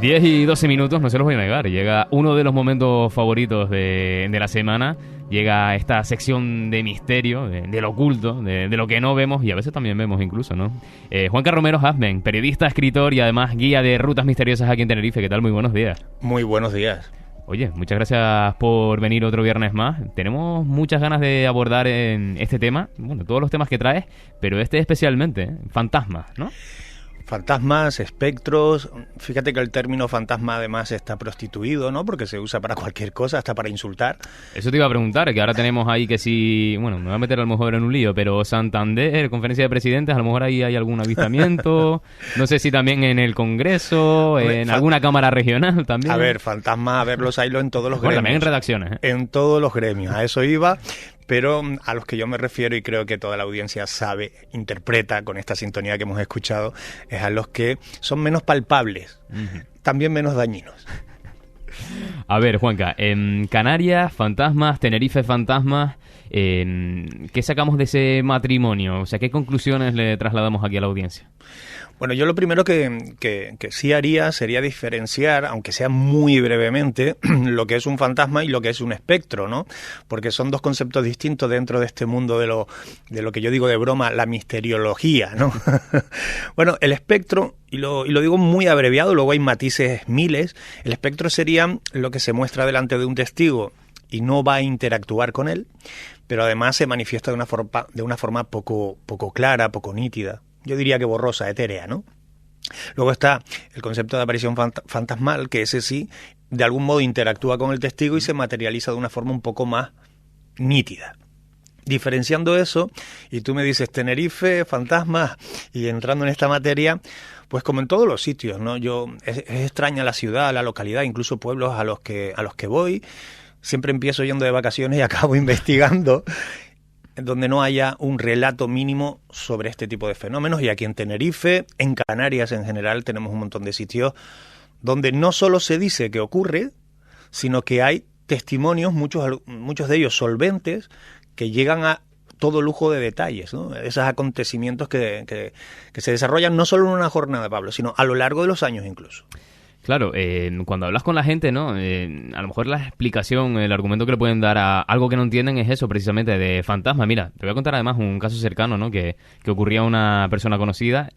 10:12, no se los voy a negar. Llega uno de los momentos favoritos de la semana. Llega esta sección de misterio, de lo oculto, de lo que no vemos y a veces también vemos incluso, ¿no? Juanca Romero Hazmen, periodista, escritor y además guía de rutas misteriosas aquí en Tenerife. ¿Qué tal? Muy buenos días. Muy buenos días. Oye, muchas gracias por venir otro viernes más. Tenemos muchas ganas de abordar en este tema, bueno, todos los temas que traes, pero este especialmente, fantasmas, ¿no? Fantasmas, espectros. Fíjate que el término fantasma además está prostituido, ¿no? Porque se usa para cualquier cosa, hasta para insultar. Eso te iba a preguntar, que ahora tenemos ahí que si... Bueno, me voy a meter a lo mejor en un lío, pero Santander, conferencia de presidentes, a lo mejor ahí hay algún avistamiento. No sé si también en el Congreso, en alguna cámara regional también. A ver, fantasmas, a verlos haylo en todos los bueno, gremios. También en redacciones, ¿eh? En todos los gremios, a eso iba. Pero a los que yo me refiero, y creo que toda la audiencia sabe, interpreta con esta sintonía que hemos escuchado, es a los que son menos palpables, también menos dañinos. A ver, Juanca, en Canarias, fantasmas, Tenerife, fantasmas, ¿qué sacamos de ese matrimonio? O sea, ¿qué conclusiones le trasladamos aquí a la audiencia? Bueno, yo lo primero que sí haría sería diferenciar, aunque sea muy brevemente, lo que es un fantasma y lo que es un espectro, ¿no? Porque son dos conceptos distintos dentro de este mundo de lo que yo digo de broma, la misteriología, ¿no? Bueno, el espectro, y lo digo muy abreviado, luego hay matices miles, el espectro sería lo que se muestra delante de un testigo y no va a interactuar con él, pero además se manifiesta de una forma poco clara, poco nítida. Yo diría que borrosa, etérea, ¿no? Luego está el concepto de aparición fantasmal, que ese sí, de algún modo interactúa con el testigo y se materializa de una forma un poco más nítida. Diferenciando eso, y tú me dices Tenerife, fantasmas, y entrando en esta materia, pues como en todos los sitios, ¿no? Es extraña la ciudad, la localidad, incluso pueblos a los que voy. Siempre empiezo yendo de vacaciones y acabo investigando donde no haya un relato mínimo sobre este tipo de fenómenos. Y aquí en Tenerife, en Canarias en general, tenemos un montón de sitios donde no solo se dice que ocurre, sino que hay testimonios, muchos de ellos solventes, que llegan a todo lujo de detalles, ¿no? Esos acontecimientos que se desarrollan no solo en una jornada, Pablo, sino a lo largo de los años incluso. Claro, cuando hablas con la gente, ¿no? A lo mejor la explicación, el argumento que le pueden dar a algo que no entienden es eso, precisamente, de fantasma. Mira, te voy a contar además un caso cercano, ¿no? Que ocurría a una persona conocida,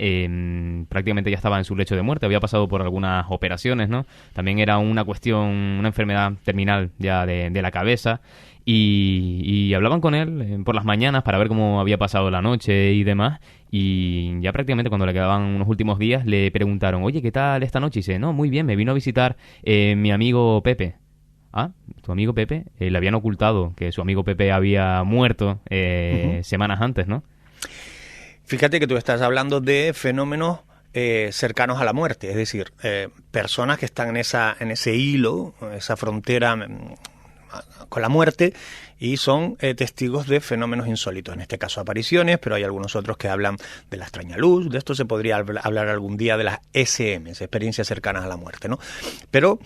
prácticamente ya estaba en su lecho de muerte, había pasado por algunas operaciones, ¿no? También era una cuestión, una enfermedad terminal ya de la cabeza. Y hablaban con él por las mañanas para ver cómo había pasado la noche y demás. Y ya prácticamente cuando le quedaban unos últimos días le preguntaron, oye, ¿qué tal esta noche? Y dice, no, muy bien, me vino a visitar mi amigo Pepe. Ah, ¿tu amigo Pepe? Le habían ocultado que su amigo Pepe había muerto semanas antes, ¿no? Fíjate que tú estás hablando de fenómenos cercanos a la muerte, es decir, personas que están en ese hilo, esa frontera con la muerte, y son testigos de fenómenos insólitos, en este caso apariciones, pero hay algunos otros que hablan de la extraña luz. De esto se podría hablar algún día, de las ECMs, experiencias cercanas a la muerte, ¿no? Pero,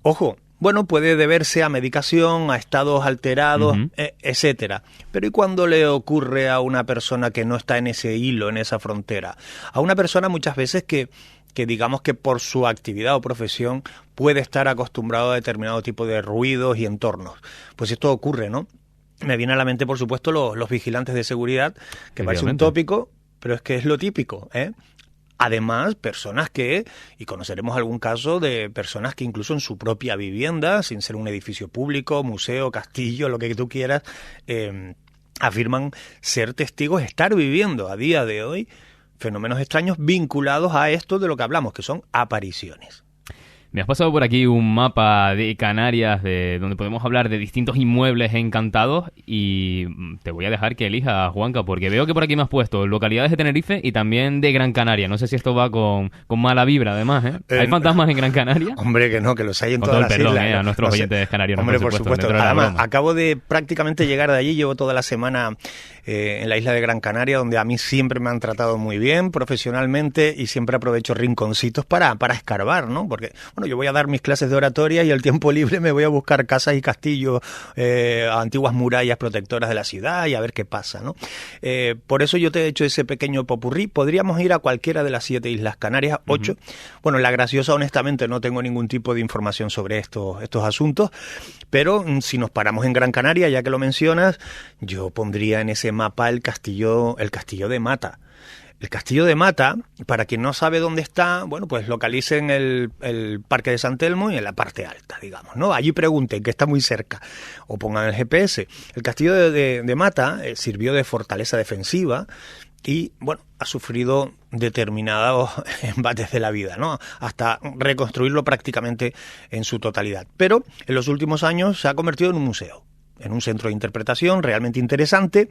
ojo, bueno, puede deberse a medicación, a estados alterados, etcétera. Pero ¿y cuando le ocurre a una persona que no está en ese hilo, en esa frontera? A una persona muchas veces que digamos que por su actividad o profesión puede estar acostumbrado a determinado tipo de ruidos y entornos. Pues esto ocurre, ¿no? Me viene a la mente, por supuesto, los vigilantes de seguridad, que parece un tópico, pero es que es lo típico, ¿eh? Además, personas y conoceremos algún caso de personas que incluso en su propia vivienda, sin ser un edificio público, museo, castillo, lo que tú quieras, afirman ser testigos, estar viviendo a día de hoy fenómenos extraños vinculados a esto de lo que hablamos, que son apariciones. Me has pasado por aquí un mapa de Canarias donde podemos hablar de distintos inmuebles encantados y te voy a dejar que elijas, Juanca, porque veo que por aquí me has puesto localidades de Tenerife y también de Gran Canaria. No sé si esto va con mala vibra, además, ¿eh? ¿Hay fantasmas en Gran Canaria? Hombre, que no, que los hay en todas las islas. A nuestros oyentes canarios. Hombre, por supuesto. Además, acabo de prácticamente llegar de allí, llevo toda la semana en la isla de Gran Canaria, donde a mí siempre me han tratado muy bien profesionalmente y siempre aprovecho rinconcitos para escarbar, ¿no? Porque, bueno, yo voy a dar mis clases de oratoria y el tiempo libre me voy a buscar casas y castillos, antiguas murallas protectoras de la ciudad y a ver qué pasa, ¿no? Por eso yo te he hecho ese pequeño popurrí. Podríamos ir a cualquiera de las 7 islas Canarias, 8. Bueno, en La Graciosa, honestamente, no tengo ningún tipo de información sobre estos asuntos, pero si nos paramos en Gran Canaria, ya que lo mencionas, yo pondría en ese mapa el castillo de Mata. El castillo de Mata, para quien no sabe dónde está, bueno, pues localicen el Parque de San Telmo y en la parte alta, digamos, ¿no? Allí pregunten, que está muy cerca, o pongan el GPS. El castillo de Mata sirvió de fortaleza defensiva y, bueno, ha sufrido determinados embates de la vida, ¿no? Hasta reconstruirlo prácticamente en su totalidad. Pero en los últimos años se ha convertido en un museo, en un centro de interpretación realmente interesante,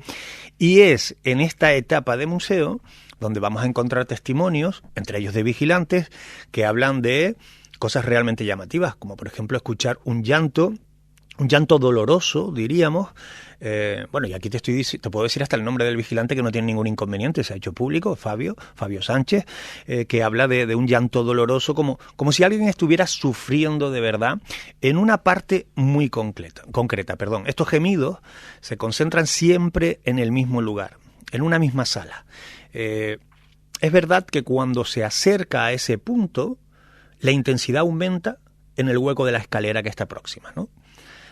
y es en esta etapa de museo donde vamos a encontrar testimonios, entre ellos de vigilantes, que hablan de cosas realmente llamativas, como por ejemplo escuchar un llanto doloroso, diríamos. Bueno, y aquí te puedo decir hasta el nombre del vigilante, que no tiene ningún inconveniente, se ha hecho público, Fabio Sánchez, que habla de un llanto doloroso, como si alguien estuviera sufriendo de verdad en una parte muy concreta. Estos gemidos se concentran siempre en el mismo lugar, en una misma sala. Es verdad que cuando se acerca a ese punto, la intensidad aumenta en el hueco de la escalera que está próxima, ¿no?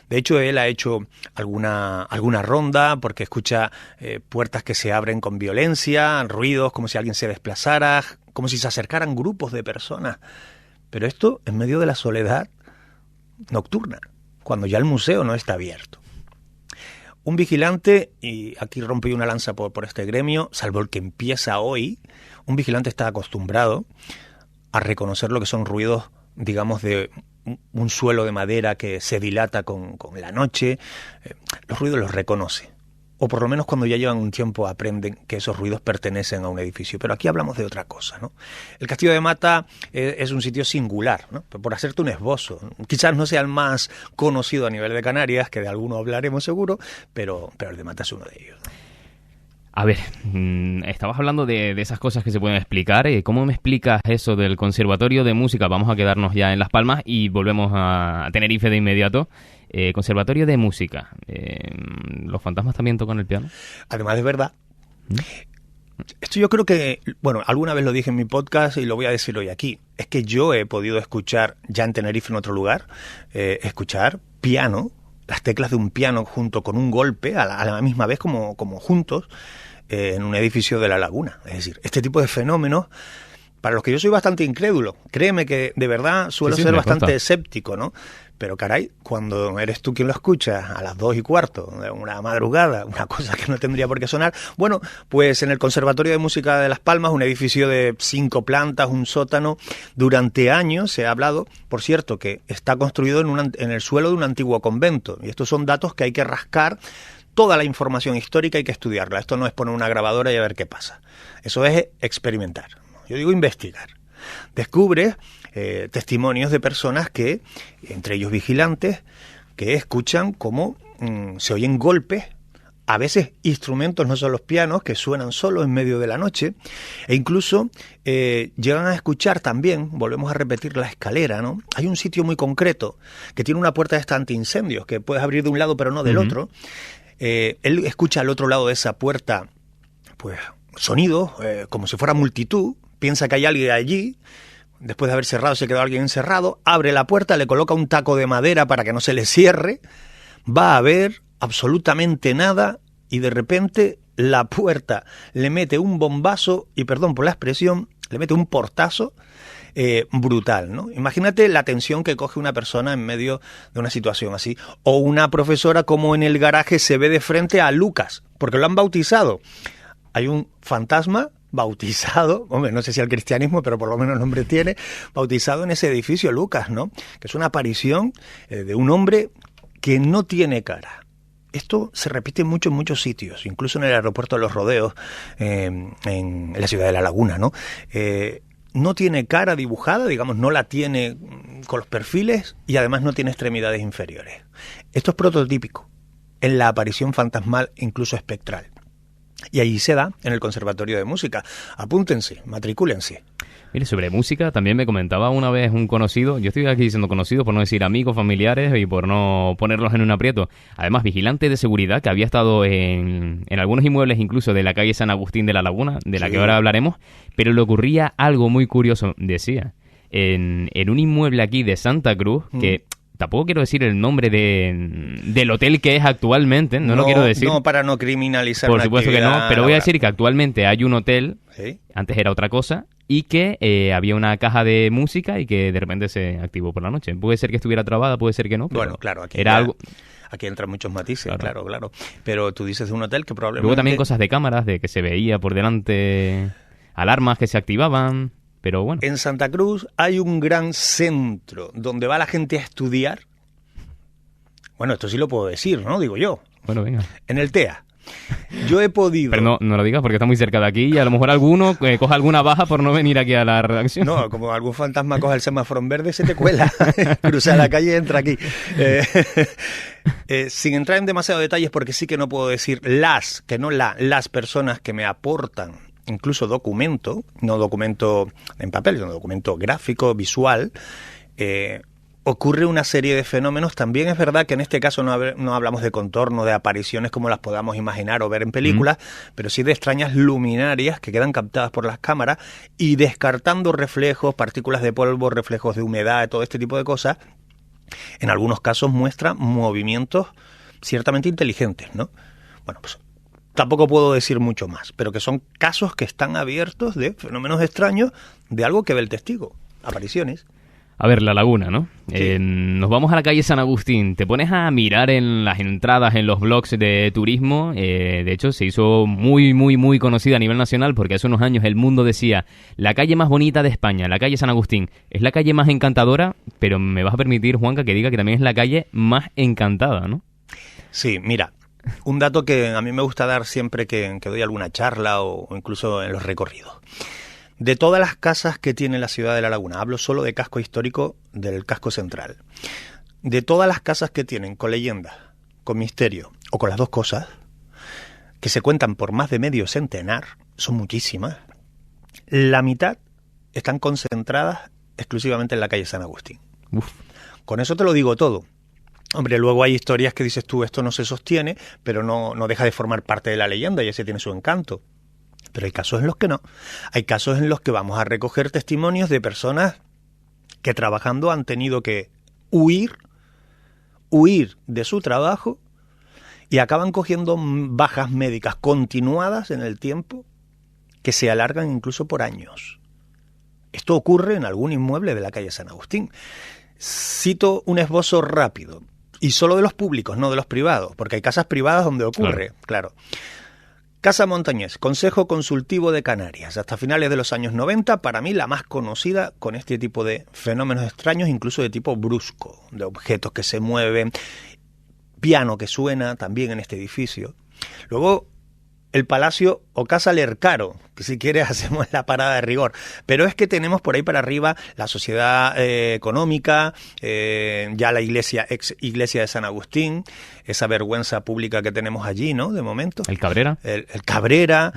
De hecho, él ha hecho alguna ronda porque escucha puertas que se abren con violencia, ruidos como si alguien se desplazara, como si se acercaran grupos de personas. Pero esto en medio de la soledad nocturna, cuando ya el museo no está abierto. Un vigilante, y aquí rompí una lanza por este gremio, salvo el que empieza hoy, un vigilante está acostumbrado a reconocer lo que son ruidos, digamos, de un suelo de madera que se dilata con la noche. Los ruidos los reconoce, o por lo menos cuando ya llevan un tiempo aprenden que esos ruidos pertenecen a un edificio. Pero aquí hablamos de otra cosa, ¿no? El Castillo de Mata es un sitio singular, ¿no? Por hacerte un esbozo, quizás no sea el más conocido a nivel de Canarias, que de alguno hablaremos seguro, pero el de Mata es uno de ellos. A ver, estabas hablando de esas cosas que se pueden explicar. ¿Cómo me explicas eso del Conservatorio de Música? Vamos a quedarnos ya en Las Palmas y volvemos a Tenerife de inmediato. Conservatorio de Música. ¿Los fantasmas también tocan el piano? Además, de verdad. Esto yo creo que, bueno, alguna vez lo dije en mi podcast y lo voy a decir hoy aquí. Es que yo he podido escuchar, ya en Tenerife en otro lugar, escuchar piano, las teclas de un piano junto con un golpe a la misma vez como juntos, en un edificio de La Laguna. Es decir, este tipo de fenómenos, para los que yo soy bastante incrédulo, créeme que de verdad suelo ser bastante escéptico, ¿no? Pero caray, cuando eres tú quien lo escucha a las 2:15 de una madrugada, una cosa que no tendría por qué sonar, bueno, pues en el Conservatorio de Música de Las Palmas, un edificio de 5 plantas, un sótano, durante años se ha hablado, por cierto, que está construido en el suelo de un antiguo convento, y estos son datos que hay que rascar. Toda la información histórica hay que estudiarla. Esto no es poner una grabadora y a ver qué pasa. Eso es experimentar. Yo digo investigar. Descubres testimonios de personas que, entre ellos vigilantes, que escuchan cómo se oyen golpes, a veces instrumentos, no son los pianos, que suenan solo en medio de la noche, e incluso llegan a escuchar también, volvemos a repetir, la escalera, ¿no? Hay un sitio muy concreto que tiene una puerta de esta antiincendios, que puedes abrir de un lado pero no del otro. Él escucha al otro lado de esa puerta, pues, sonidos, como si fuera multitud, piensa que hay alguien allí, después de haber cerrado se quedó alguien encerrado, abre la puerta, le coloca un taco de madera para que no se le cierre, va a ver absolutamente nada y de repente la puerta le mete un bombazo, y perdón por la expresión, le mete un portazo brutal, ¿no? Imagínate la tensión que coge una persona en medio de una situación así. O una profesora como en el garaje se ve de frente a Lucas, porque lo han bautizado. Hay un fantasma bautizado, hombre, no sé si al cristianismo, pero por lo menos el nombre tiene, bautizado en ese edificio, Lucas, ¿no? Que es una aparición de un hombre que no tiene cara. Esto se repite mucho en muchos sitios, incluso en el aeropuerto de Los Rodeos, en la ciudad de La Laguna, ¿no? No tiene cara dibujada, digamos, no la tiene con los perfiles y además no tiene extremidades inferiores. Esto es prototípico en la aparición fantasmal, incluso espectral. Y allí se da, en el Conservatorio de Música. Apúntense, matricúlense. Mire, sobre música, también me comentaba una vez un conocido, yo estoy aquí diciendo conocido por no decir amigos, familiares y por no ponerlos en un aprieto. Además, vigilante de seguridad que había estado en algunos inmuebles incluso de la calle San Agustín de la Laguna, de la que ahora hablaremos, pero le ocurría algo muy curioso, decía, en un inmueble aquí de Santa Cruz, que tampoco quiero decir el nombre del hotel que es actualmente, no lo quiero decir. No, para no criminalizar. Por supuesto que no, pero voy a decir que actualmente hay un hotel, ¿sí? Antes era otra cosa, y que había una caja de música y que de repente se activó por la noche. Puede ser que estuviera trabada, puede ser que no. Pero bueno, claro, aquí era algo. Aquí entran muchos matices, claro. Pero tú dices de un hotel que probablemente... Luego también cosas de cámaras, de que se veía por delante alarmas que se activaban, pero bueno. En Santa Cruz hay un gran centro donde va la gente a estudiar. Bueno, esto sí lo puedo decir, ¿no? Digo yo. Bueno, venga. En el TEA. Yo he podido... Pero no lo digas porque está muy cerca de aquí y a lo mejor alguno coja alguna baja por no venir aquí a la redacción. No, como algún fantasma coja el semáforo en verde, se te cuela. Cruza la calle y entra aquí. Sin entrar en demasiados detalles, porque sí que no puedo decir las personas que me aportan incluso documento, no documento en papel, sino documento gráfico, visual, ocurre una serie de fenómenos. También es verdad que en este caso no hablamos de contorno, de apariciones como las podamos imaginar o ver en películas, pero sí de extrañas luminarias que quedan captadas por las cámaras y descartando reflejos, partículas de polvo, reflejos de humedad, todo este tipo de cosas. En algunos casos muestra movimientos ciertamente inteligentes, ¿no? Bueno, pues tampoco puedo decir mucho más, pero que son casos que están abiertos de fenómenos extraños de algo que ve el testigo, apariciones. A ver, la laguna, ¿no? Sí. Nos vamos a la calle San Agustín. Te pones a mirar en las entradas, en los blogs de turismo. De hecho, se hizo muy, muy, muy conocida a nivel nacional porque hace unos años el mundo decía la calle más bonita de España, la calle San Agustín. Es la calle más encantadora, pero me vas a permitir, Juanca, que diga que también es la calle más encantada, ¿no? Sí, mira, un dato que a mí me gusta dar siempre que doy alguna charla o incluso en los recorridos. De todas las casas que tiene la ciudad de La Laguna, hablo solo de casco histórico del casco central, de todas las casas que tienen con leyenda, con misterio o con las dos cosas, que se cuentan por más de medio centenar, son muchísimas, la mitad están concentradas exclusivamente en la calle San Agustín. Uf. Con eso te lo digo todo. Hombre, luego hay historias que dices tú, esto no se sostiene, pero no deja de formar parte de la leyenda y ese tiene su encanto. Pero hay casos en los que no. Hay casos en los que vamos a recoger testimonios de personas que trabajando han tenido que huir de su trabajo y acaban cogiendo bajas médicas continuadas en el tiempo que se alargan incluso por años. Esto ocurre en algún inmueble de la calle San Agustín. Cito un esbozo rápido, y solo de los públicos, no de los privados, porque hay casas privadas donde ocurre, claro. Casa Montañés, Consejo Consultivo de Canarias, hasta finales de los años 90, para mí la más conocida con este tipo de fenómenos extraños, incluso de tipo brusco, de objetos que se mueven, piano que suena también en este edificio. Luego, el Palacio o Casa Lercaro, que si quieres hacemos la parada de rigor, pero es que tenemos por ahí para arriba la Sociedad Económica, ya la iglesia, ex iglesia de San Agustín, esa vergüenza pública que tenemos allí, ¿no? De momento. El Cabrera. El Cabrera,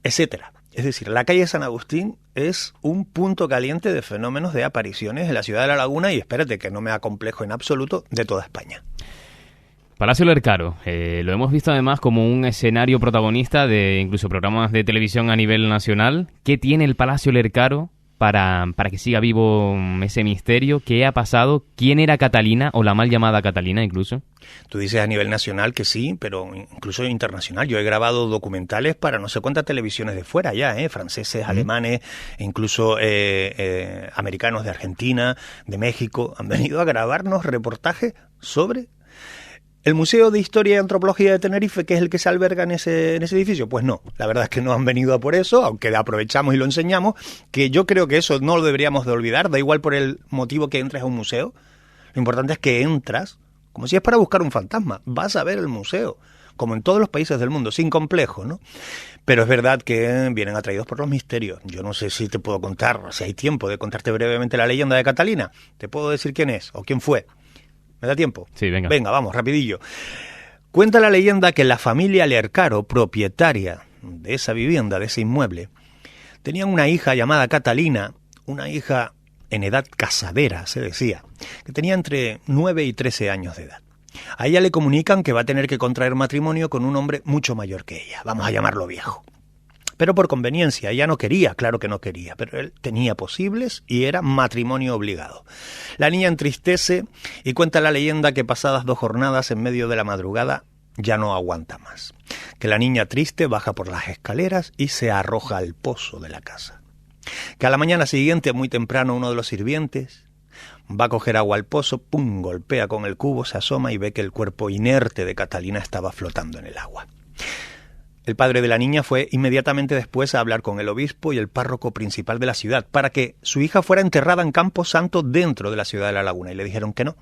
etcétera. Es decir, la calle San Agustín es un punto caliente de fenómenos de apariciones en la ciudad de La Laguna y espérate que no me acomplejo en absoluto de toda España. Palacio Lercaro, lo hemos visto además como un escenario protagonista de incluso programas de televisión a nivel nacional. ¿Qué tiene el Palacio Lercaro para que siga vivo ese misterio? ¿Qué ha pasado? ¿Quién era Catalina o la mal llamada Catalina incluso? Tú dices a nivel nacional que sí, pero incluso internacional. Yo he grabado documentales para no sé cuántas televisiones de fuera ya, franceses, alemanes, e incluso americanos de Argentina, de México. Han venido a grabarnos reportajes sobre ¿el Museo de Historia y Antropología de Tenerife, que es el que se alberga en ese edificio? Pues no, la verdad es que no han venido a por eso, aunque aprovechamos y lo enseñamos, que yo creo que eso no lo deberíamos de olvidar, da igual por el motivo que entres a un museo. Lo importante es que entras, como si es para buscar un fantasma, vas a ver el museo, como en todos los países del mundo, sin complejo, ¿no? Pero es verdad que vienen atraídos por los misterios. Yo no sé si te puedo contar, si hay tiempo de contarte brevemente la leyenda de Catalina. Te puedo decir quién es o quién fue. ¿Me da tiempo? Sí, venga. Venga, vamos, rapidillo. Cuenta la leyenda que la familia Lercaro, propietaria de esa vivienda, de ese inmueble, tenían una hija llamada Catalina, una hija en edad casadera, se decía, que tenía entre 9 y 13 años de edad. A ella le comunican que va a tener que contraer matrimonio con un hombre mucho mayor que ella, vamos a llamarlo viejo. Pero por conveniencia, ella no quería, claro que no quería, pero él tenía posibles y era matrimonio obligado. La niña entristece y cuenta la leyenda que pasadas 2 jornadas en medio de la madrugada ya no aguanta más. Que la niña triste baja por las escaleras y se arroja al pozo de la casa. Que a la mañana siguiente, muy temprano, uno de los sirvientes va a coger agua al pozo, pum, golpea con el cubo, se asoma y ve que el cuerpo inerte de Catalina estaba flotando en el agua. El padre de la niña fue inmediatamente después a hablar con el obispo y el párroco principal de la ciudad para que su hija fuera enterrada en Campo Santo dentro de la ciudad de La Laguna, y le dijeron que no,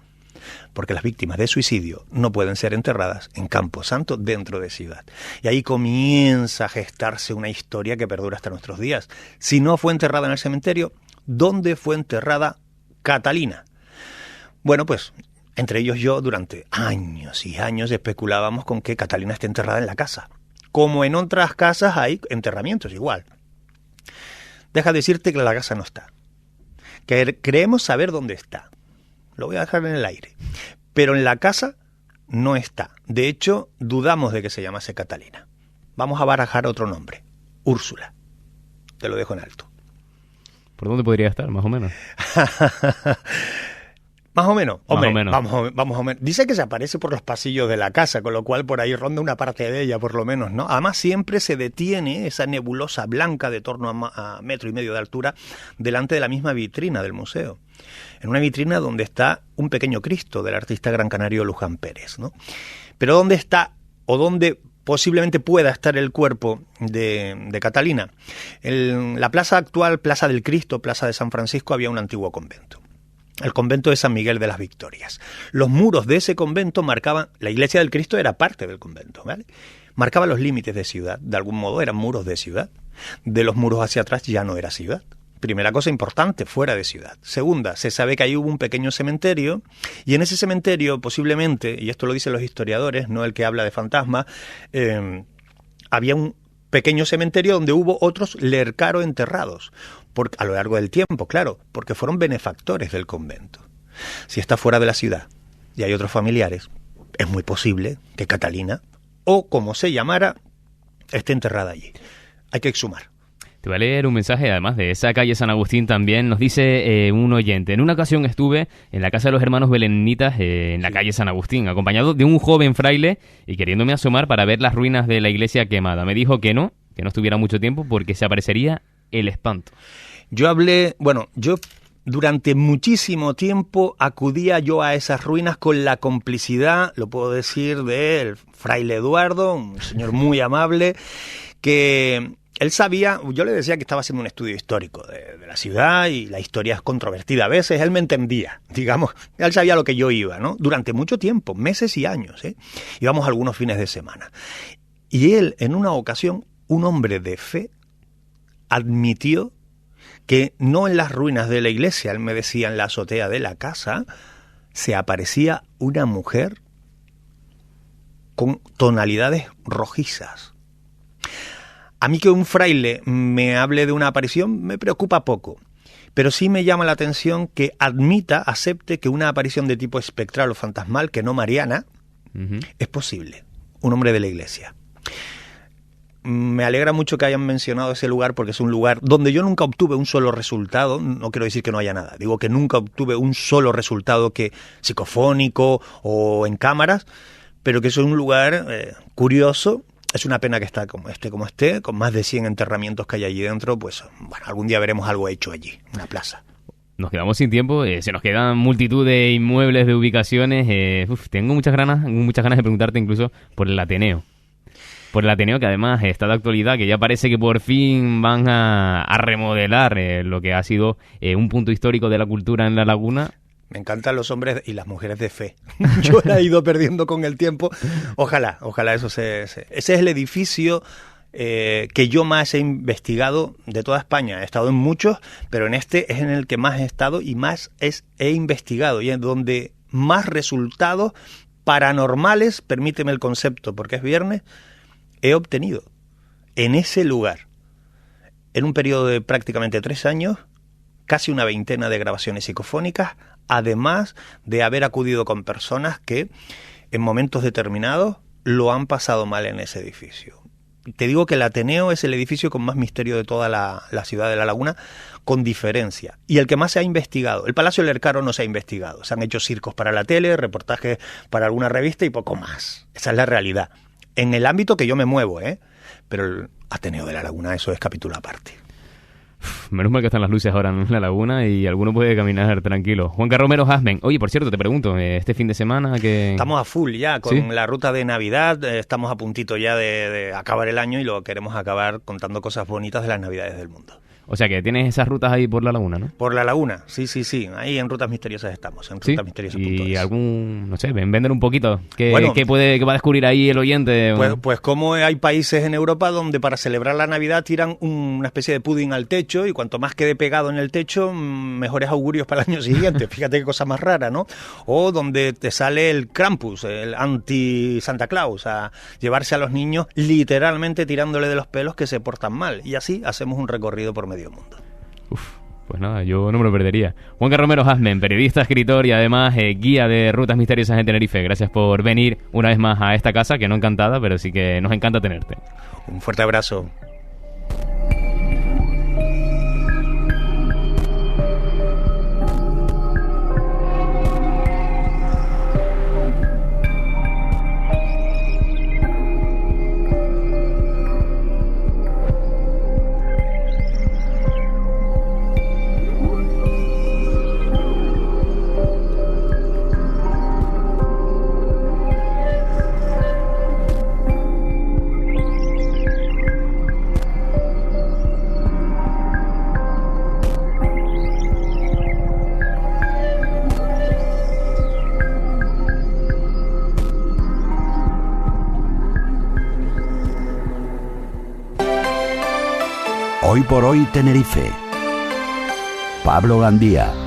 porque las víctimas de suicidio no pueden ser enterradas en Campo Santo dentro de ciudad. Y ahí comienza a gestarse una historia que perdura hasta nuestros días. Si no fue enterrada en el cementerio, ¿dónde fue enterrada Catalina? Bueno, pues entre ellos yo durante años y años especulábamos con que Catalina esté enterrada en la casa. Como en otras casas hay enterramientos igual. Deja de decirte que la casa no está. Que creemos saber dónde está. Lo voy a dejar en el aire. Pero en la casa no está. De hecho, dudamos de que se llamase Catalina. Vamos a barajar otro nombre. Úrsula. Te lo dejo en alto. ¿Por dónde podría estar, más o menos? Más o menos. Hombre, más o menos. Vamos a ver. Dice que se aparece por los pasillos de la casa, con lo cual por ahí ronda una parte de ella, por lo menos, ¿no? Además, siempre se detiene esa nebulosa blanca de torno a 1,5 metros de altura delante de la misma vitrina del museo. En una vitrina donde está un pequeño Cristo del artista gran canario Luján Pérez, ¿no? Pero ¿dónde está o dónde posiblemente pueda estar el cuerpo de Catalina? En la plaza actual, Plaza del Cristo, Plaza de San Francisco, había un antiguo convento. El convento de San Miguel de las Victorias. Los muros de ese convento marcaban, la iglesia del Cristo era parte del convento, ¿vale? Marcaba los límites de ciudad, de algún modo eran muros de ciudad. De los muros hacia atrás ya no era ciudad. Primera cosa importante, fuera de ciudad. Segunda, se sabe que ahí hubo un pequeño cementerio, y en ese cementerio posiblemente, y esto lo dicen los historiadores, no el que habla de fantasmas, había un pequeño cementerio donde hubo otros Lercaro enterrados, a lo largo del tiempo, claro, porque fueron benefactores del convento. Si está fuera de la ciudad y hay otros familiares, es muy posible que Catalina, o como se llamara, esté enterrada allí. Hay que exhumar. Te voy a leer un mensaje, además de esa calle San Agustín también. Nos dice un oyente: en una ocasión estuve en la casa de los hermanos belenitas en la calle San Agustín, acompañado de un joven fraile y queriéndome asomar para ver las ruinas de la iglesia quemada. Me dijo que no estuviera mucho tiempo porque se aparecería el espanto. Yo durante muchísimo tiempo acudía yo a esas ruinas con la complicidad, lo puedo decir, del fraile Eduardo, un señor muy amable, que él sabía, yo le decía que estaba haciendo un estudio histórico de la ciudad y la historia es controvertida a veces, él me entendía, digamos, él sabía lo que yo iba, ¿no? Durante mucho tiempo, meses y años, íbamos algunos fines de semana. Y él, en una ocasión, un hombre de fe, admitió que no en las ruinas de la iglesia, él me decía en la azotea de la casa, se aparecía una mujer con tonalidades rojizas. A mí que un fraile me hable de una aparición me preocupa poco, pero sí me llama la atención que acepte que una aparición de tipo espectral o fantasmal, que no mariana, es posible. Un hombre de la iglesia. Me alegra mucho que hayan mencionado ese lugar porque es un lugar donde yo nunca obtuve un solo resultado. No quiero decir que no haya nada, digo que nunca obtuve un solo resultado psicofónico o en cámaras, pero que es un lugar curioso. Es una pena que está como esté, con más de 100 enterramientos que hay allí dentro. Pues bueno, algún día veremos algo hecho allí, una plaza. Nos quedamos sin tiempo, se nos quedan multitud de inmuebles, de ubicaciones. Tengo muchas ganas de preguntarte incluso por el Ateneo. Por el Ateneo, que además está de actualidad, que ya parece que por fin van a remodelar lo que ha sido un punto histórico de la cultura en La Laguna. Me encantan los hombres y las mujeres de fe. Yo la he ido perdiendo con el tiempo. Ojalá eso Ese es el edificio que yo más he investigado de toda España. He estado en muchos, pero en este es en el que más he estado y más he investigado, y en donde más resultados paranormales, permíteme el concepto porque es viernes, he obtenido en ese lugar, en un periodo de prácticamente 3 años, casi una veintena de grabaciones psicofónicas, además de haber acudido con personas que en momentos determinados lo han pasado mal en ese edificio. Te digo que el Ateneo es el edificio con más misterio de toda la ciudad de La Laguna, con diferencia. Y el que más se ha investigado. El Palacio del Ercaro no se ha investigado. Se han hecho circos para la tele, reportajes para alguna revista y poco más. Esa es la realidad. En el ámbito que yo me muevo, pero el Ateneo de La Laguna, eso es capítulo aparte. Menos mal que están las luces ahora en La Laguna y alguno puede caminar tranquilo. Juanca Romero Hasmen. Oye, por cierto, te pregunto, este fin de semana que... Estamos a full ya con ¿Sí? la ruta de Navidad, estamos a puntito ya de acabar el año y lo queremos acabar contando cosas bonitas de las Navidades del mundo. O sea que tienes esas rutas ahí por La Laguna, ¿no? Por La Laguna, sí. Ahí en Rutas Misteriosas estamos, en Sí. rutasmisteriosas.es. Y algún, no sé, vender un poquito. ¿Qué Bueno, va a descubrir ahí el oyente? Pues como hay países en Europa donde para celebrar la Navidad tiran una especie de pudding al techo y cuanto más quede pegado en el techo, mejores augurios para el año siguiente. Fíjate qué cosa más rara, ¿no? O donde te sale el Krampus, el anti-Santa Claus, a llevarse a los niños literalmente tirándole de los pelos que se portan mal. Y así hacemos un recorrido por medio mundo. Pues nada, yo no me lo perdería. Juanca Romero Hasmen, periodista, escritor y además guía de rutas misteriosas en Tenerife. Gracias por venir una vez más a esta casa, que no encantada, pero sí que nos encanta tenerte. Un fuerte abrazo. Hoy por hoy Tenerife. Pablo Gandía.